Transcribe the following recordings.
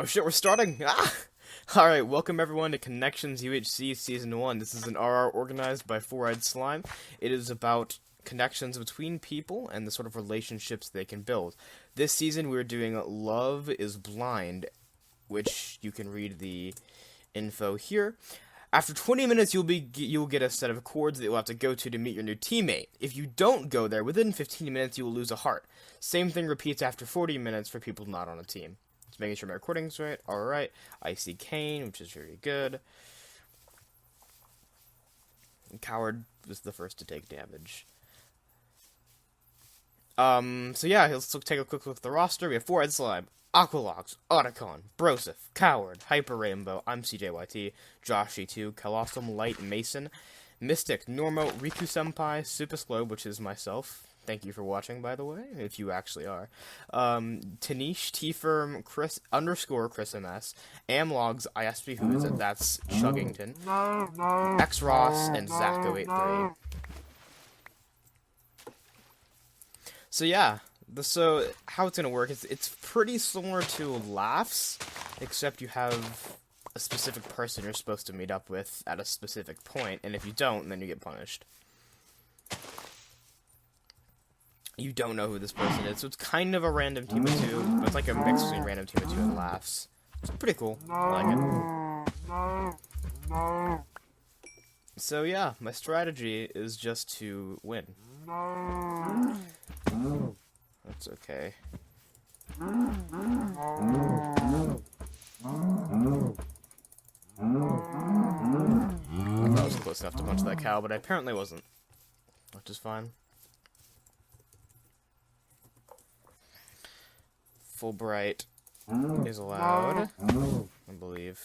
Oh shit, we're starting! Ah! Alright, welcome everyone to Connections UHC Season 1. This is an RR organized by Four-Eyed Slime. It is about connections between people and the sort of relationships they can build. This season we're doing Love is Blind, which you can read the info here. After 20 minutes, you'll get a set of chords that you'll have to go to meet your new teammate. If you don't go there, within 15 minutes you will lose a heart. Same thing repeats after 40 minutes for people not on a team. Just making sure my recording's right. Alright, I see Kane, which is very good. Coward was the first to take damage. So yeah, let's take a quick look at the roster. We have Four-Eyed Slime, Aqualox, Otacon, Broseph, Coward, Hyper Rainbow, I'm CJYT, Josh G2, Colossom, Light, Mason, Mystic, Normo, Riku Senpai, Supaslobe, which is myself. Thank you for watching, by the way, if you actually are. Tanish, T-Firm, Chris _Chris MS, Amlogs, ISP Who's, that's Chuggington, X Ross, and Zacko83. So yeah, so how it's gonna work is it's pretty similar to LAFS, except you have a specific person you're supposed to meet up with at a specific point, and if you don't, then you get punished. You don't know who this person is, so it's kind of a random team of two, but it's like a mix between random team of two and LAFS. It's pretty cool. I like it. So yeah, my strategy is just to win. That's okay. I thought I was close enough to punch that cow, but I apparently wasn't. Which is fine. Fulbright is allowed, I believe.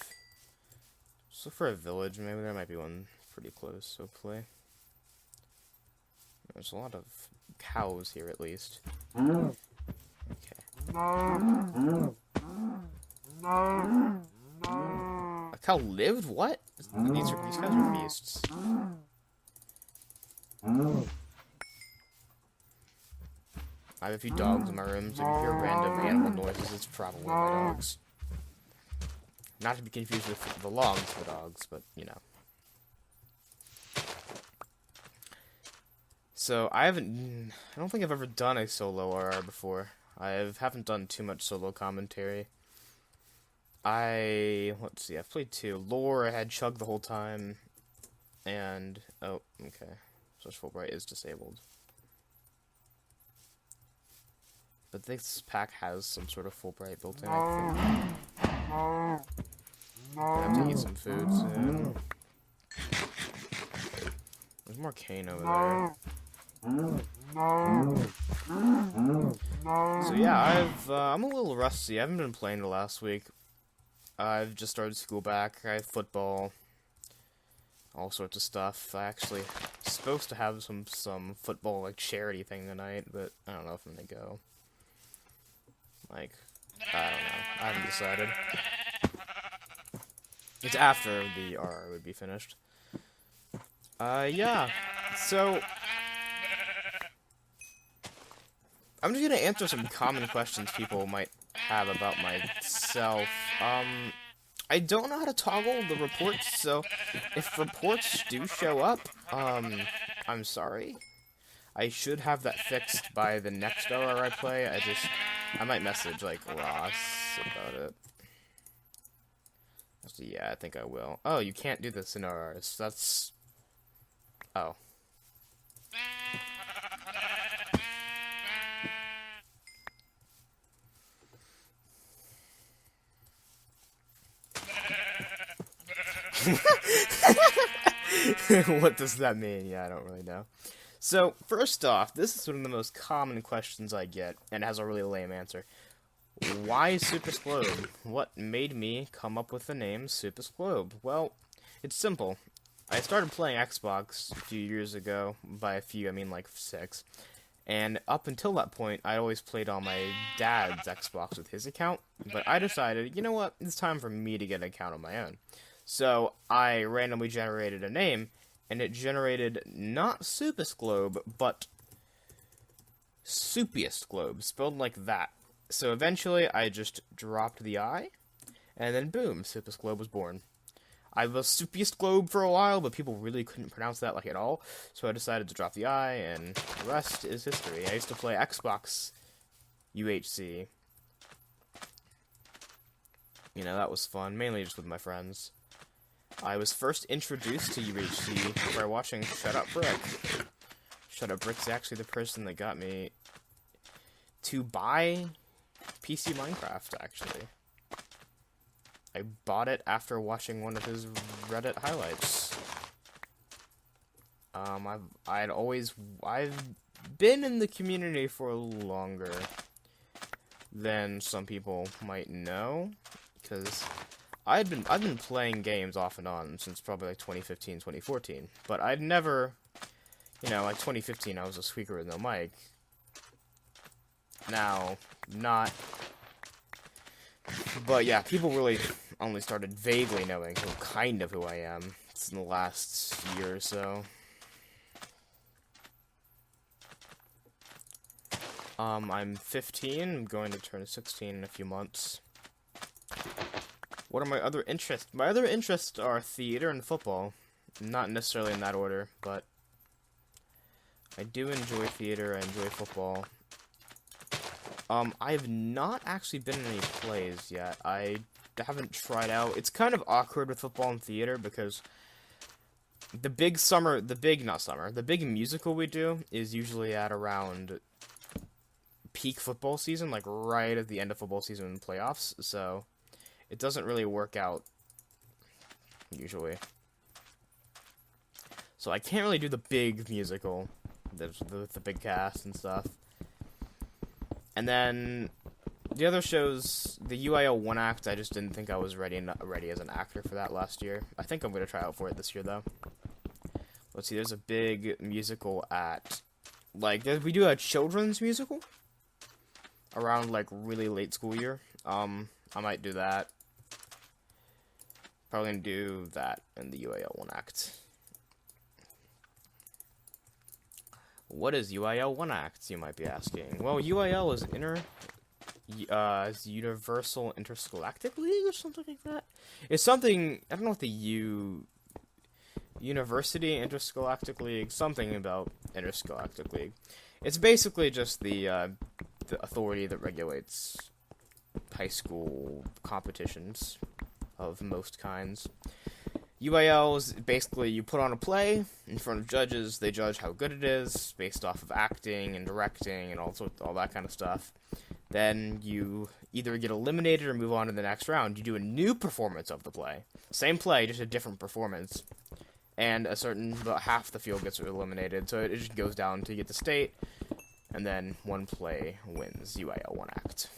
So for a village, maybe there might be one pretty close, hopefully. There's a lot of cows here, at least. Okay. A cow lived? What? These guys are beasts. I have a few dogs in my room, so if you hear random animal noises, it's probably my dogs. Not to be confused with the logs for dogs, but, you know. So, I don't think I've ever done a solo RR before. I haven't done too much solo commentary. Let's see, I've played two. Lore, I had Chug the whole time, and, oh, okay. So Fulbright is disabled. But this pack has some sort of Fulbright built in, I think. I have to eat some food soon. There's more cane over there. So yeah, I'm a little rusty. I haven't been playing the last week. I've just started school back. I have football, all sorts of stuff. I actually supposed to have some football like charity thing tonight, but I don't know if I'm gonna go. Like, I don't know. I haven't decided. It's after the RR would be finished. Yeah. So, I'm just gonna answer some common questions people might have about myself. I don't know how to toggle the reports, so if reports do show up, I'm sorry. I should have that fixed by the next RR I play. I might message, like, Ross about it. So, yeah, I think I will. Oh, you can't do this in RRs. That's... Oh. What does that mean? Yeah, I don't really know. So, first off, this is one of the most common questions I get, and it has a really lame answer. Why Supaslobe? What made me come up with the name Supaslobe? Well, it's simple. I started playing Xbox a few years ago. By a few, I mean like 6. And up until that point, I always played on my dad's Xbox with his account. But I decided, you know what, it's time for me to get an account on my own. So, I randomly generated a name, and it generated not Supaslobe, but Soupiest Globe, spelled like that. So eventually, I just dropped the I, And then boom, Supus Globe was born. I was Supiest Globe for a while, but people really couldn't pronounce that like at all, so I decided to drop the I, and the rest is history. I used to play Xbox UHC. You know, that was fun, mainly just with my friends. I was first introduced to UHC by watching Shut Up Brick. Shut Up Brick's actually the person that got me to buy PC Minecraft, actually. I bought it after watching one of his Reddit highlights. I've been in the community for longer than some people might know, because I've been playing games off and on since probably like 2015, 2014, but I'd never, you know, like 2015 I was a squeaker with no mic. Now, not, but yeah, people really only started vaguely knowing who I am in the last year or so. I'm 15, I'm going to turn 16 in a few months. What are my other interests? My other interests are theater and football. Not necessarily in that order, but I do enjoy theater, I enjoy football. I've not actually been in any plays yet. I haven't tried out. It's kind of awkward with football and theater because the big musical we do is usually at around peak football season, like right at the end of football season and playoffs, so it doesn't really work out usually. So I can't really do the big musical, the big cast and stuff. And then the other shows, the UIL 1 act, I just didn't think I was ready as an actor for that last year. I think I'm going to try out for it this year, though. Let's see, there's a big musical at, like, we do a children's musical around, like, really late school year. I might do that. Probably going to do that in the UIL 1 act. What is UIL 1 act, you might be asking? Well, UIL is Universal Interscholastic League or something like that. It's something, I don't know what the University Interscholastic League, something about Interscholastic League. It's basically just the authority that regulates high school competitions of most kinds. UIL is basically you put on a play in front of judges. They judge how good it is based off of acting and directing and all that kind of stuff. Then you either get eliminated or move on to the next round. You do a new performance of the play. Same play, just a different performance. And about half the field gets eliminated, so it just goes down to get the state, and then one play wins UIL 1 act.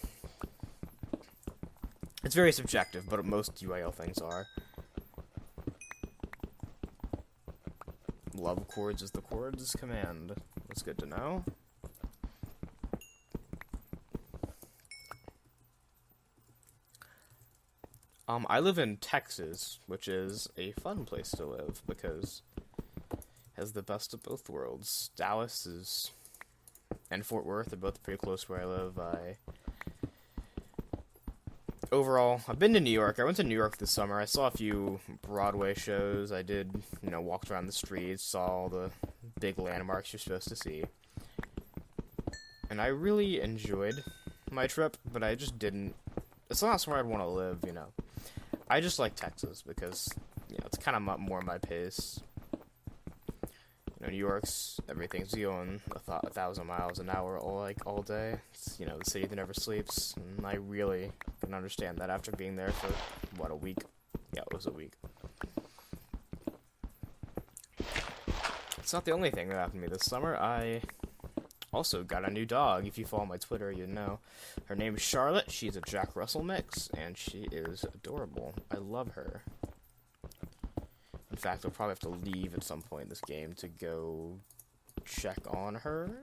It's very subjective, but most UIL things are. Love coords is the coords command. That's good to know. I live in Texas, which is a fun place to live because it has the best of both worlds. Dallas and Fort Worth are both pretty close where I live. Overall, I've been to New York. I went to New York this summer. I saw a few Broadway shows. I did, walked around the streets, saw all the big landmarks you're supposed to see. And I really enjoyed my trip, but I just didn't. It's not somewhere I'd want to live, I just like Texas because, it's kind of more my pace. New York's, everything's going 1,000 miles an hour all day. It's, the city that never sleeps, and I really can understand that after being there for, a week? Yeah, it was a week. It's not the only thing that happened to me this summer. I also got a new dog. If you follow my Twitter, you know. Her name is Charlotte. She's a Jack Russell mix, and she is adorable. I love her. In fact, I'll probably have to leave at some point in this game to go check on her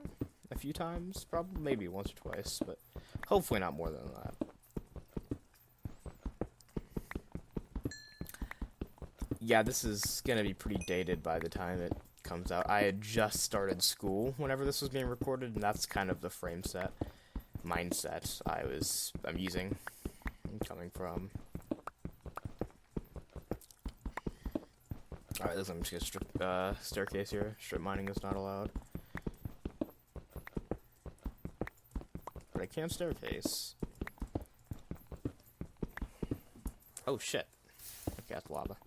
a few times. Probably, maybe once or twice, but hopefully not more than that. Yeah, this is going to be pretty dated by the time it comes out. I had just started school whenever this was being recorded, and that's kind of the mindset I'm using, coming from. Alright, I'm just gonna strip, staircase here. Strip mining is not allowed. But I can staircase. Oh shit. Okay, that's lava.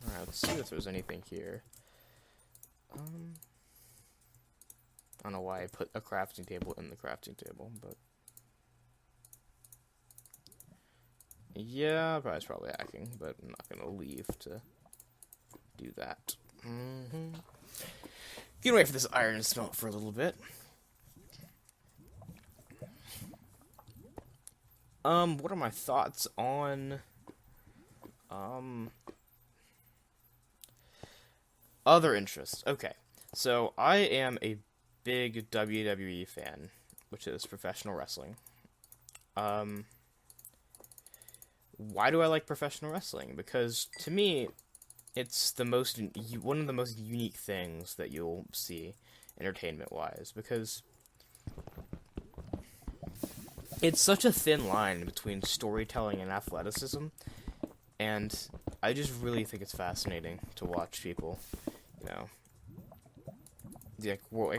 Alright, let's see if there's anything here. I don't know why I put a crafting table in the crafting table, but... Yeah, it's probably hacking, but I'm not gonna leave to do that. Get away from this iron smelt for a little bit. What are my thoughts on other interests? Okay, so I am a big WWE fan, which is professional wrestling. Why do I like professional wrestling? Because to me, it's one of the most unique things that you'll see entertainment-wise, because it's such a thin line between storytelling and athleticism, and I just really think it's fascinating to watch people, you know,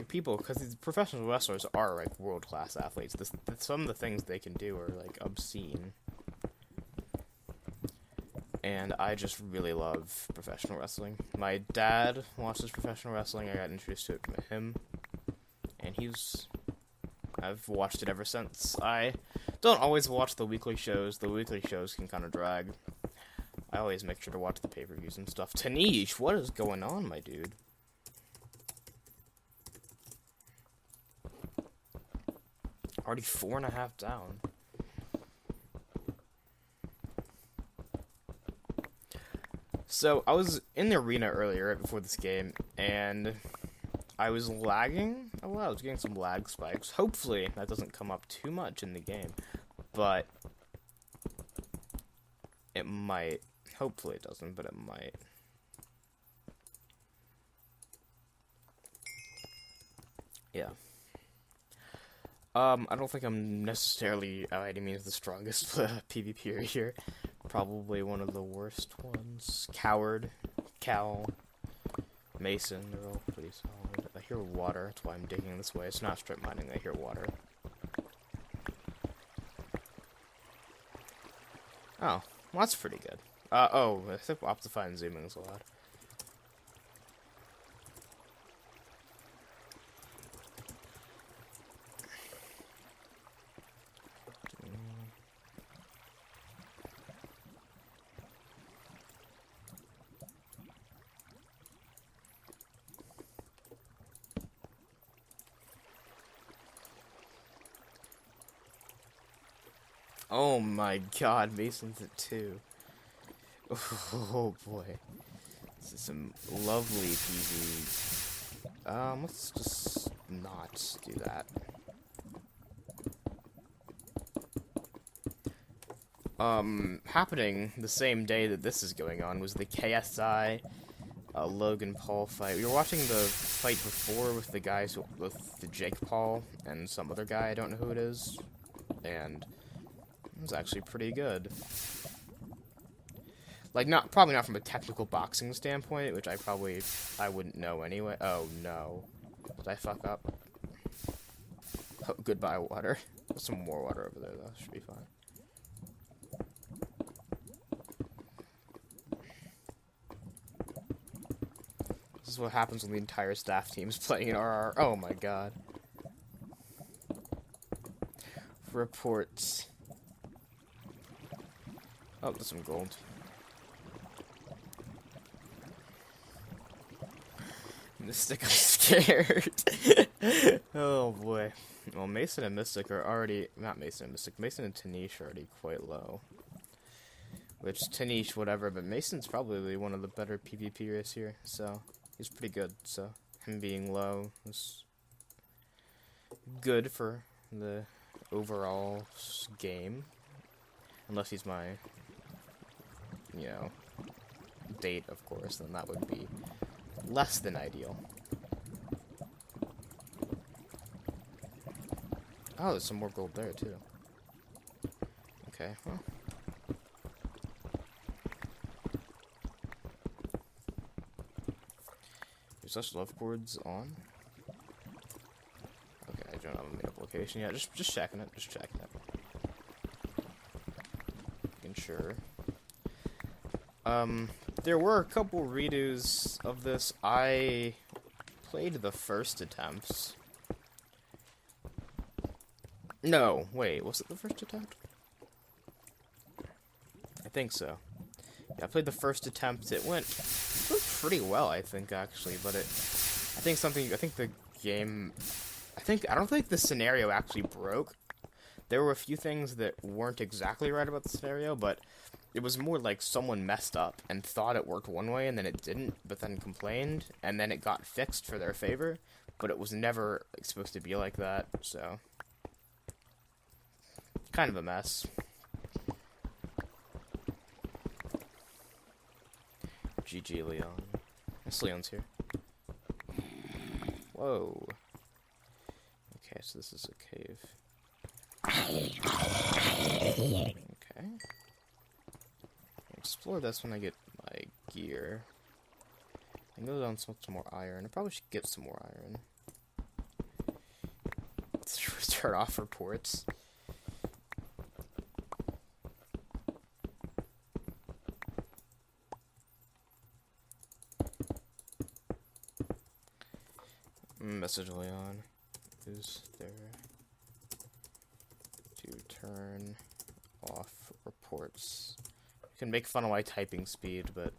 people, because these professional wrestlers are like world-class athletes. Some of the things they can do are like obscene. And I just really love professional wrestling. My dad watches professional wrestling. I got introduced to it from him. And I've watched it ever since. I don't always watch the weekly shows. The weekly shows can kind of drag. I always make sure to watch the pay-per-views and stuff. Tanish, what is going on, my dude? Already 4.5 down. So, I was in the arena earlier, right before this game, and I was lagging a lot. I was getting some lag spikes. Hopefully, that doesn't come up too much in the game, but it might. Hopefully it doesn't, but it might. Yeah. I don't think I'm necessarily, by any means, the strongest PvPer here. Probably one of the worst ones. Coward, Cal, Mason, they're all pretty solid. I hear water, that's why I'm digging this way. It's not strip mining, I hear water. Oh, well, that's pretty good. Oh, I think Optifine zooming is allowed. Oh my god, Mason's at 2. Oh boy. This is some lovely PV. Let's just not do that. Happening the same day that this is going on was the KSI Logan Paul fight. We were watching the fight before with the guys with the Jake Paul and some other guy, I don't know who it is, and it was actually pretty good. Like, probably not from a technical boxing standpoint, which I wouldn't know anyway. Oh, no. Did I fuck up? Oh, goodbye, water. There's some more water over there, though. Should be fine. This is what happens when the entire staff team's playing in RR. Oh, my god. Reports. Oh, there's some gold. Mystic, I'm scared. Oh boy. Well, Mason and Mystic are already, not Mason and Mystic, Mason and Tanish are already quite low. Which, Tanish, whatever, but Mason's probably one of the better PvPers here, so he's pretty good, so him being low is good for the overall game. Unless he's my, you know, date, of course, then that would be less than ideal. Oh, there's some more gold there, too. Okay, well. Is such love chords on? Okay, I don't have a made-up location yet. Just checking it. Just checking it. Making sure. There were a couple redos of this. I played the first attempts. No, wait, was it the first attempt? I think so. Yeah, I played the first attempt. It went pretty well, I think, actually, but I think the game, I don't think the scenario actually broke. There were a few things that weren't exactly right about the scenario, but it was more like someone messed up and thought it worked one way and then it didn't, but then complained, and then it got fixed for their favor, but it was never supposed to be like that, so kind of a mess. GG, Leon. Yes, Leon's here. Whoa. Okay, so this is a cave. Okay. Explore this when I get my gear. I can go down some more iron. I probably should get some more iron. Let's start off reports. Message Leon. Is there to turn off reports? You can make fun of my typing speed, but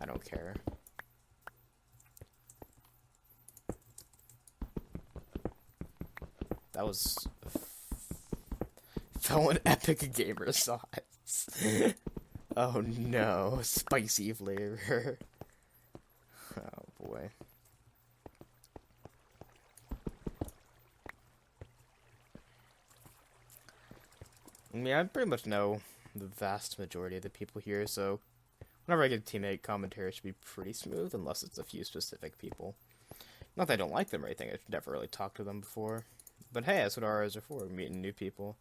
I don't care. That was fell an epic gamer sauce. Oh no, spicy flavor. Oh boy. I mean, I pretty much know the vast majority of the people here, so whenever I get a teammate, commentary should be pretty smooth, unless it's a few specific people. Not that I don't like them or anything, I've never really talked to them before. But hey, that's what RRs are for, meeting new people.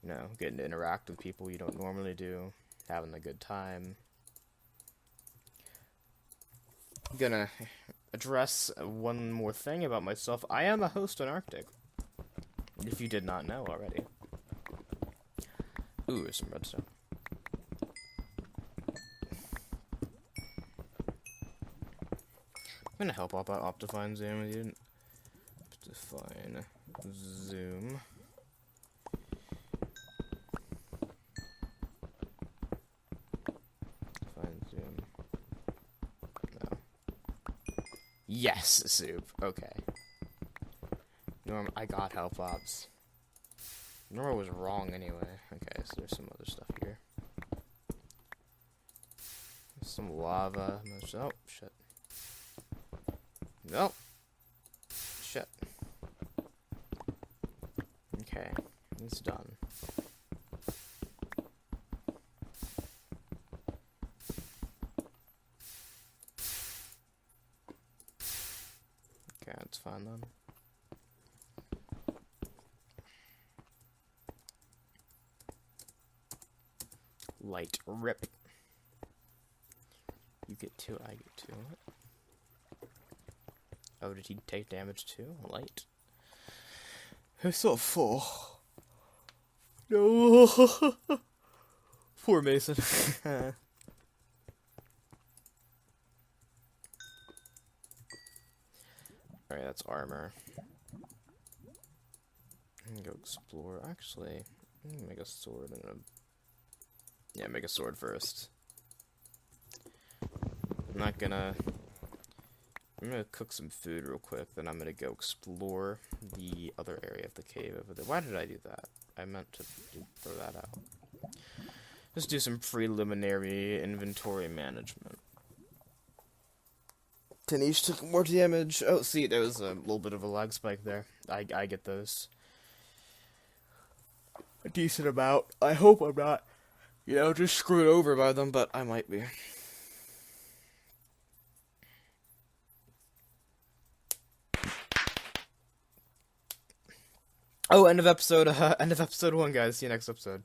You know, getting to interact with people you don't normally do, having a good time. I'm gonna address one more thing about myself. I am a host on Arctic, if you did not know already. Ooh, some redstone. I'm gonna help out Optifine Zoom. You didn't define Zoom. Define Zoom. No. Yes, soup. Okay. Norm, I got help ops. Nora was wrong anyway. Okay, so there's some other stuff here. Some lava. Oh, shit. Nope. Shit. Okay, it's done. Okay, that's fine then. Light rip. You get 2, I get 2. Oh, did he take damage too? Light. It's so full. No. Poor Mason. Alright, that's armor. I'm gonna go explore. Actually, I'm gonna make a sword and a... Yeah, make a sword first. I'm gonna cook some food real quick, then I'm gonna go explore the other area of the cave over there. Why did I do that? I meant to throw that out. Let's do some preliminary inventory management. Tanish took more damage. Oh, see, there was a little bit of a lag spike there. I get those. A decent amount. I hope I'm not, you know, just screwed over by them, but I might be. Oh, end of episode. End of episode 1, guys. See you next episode.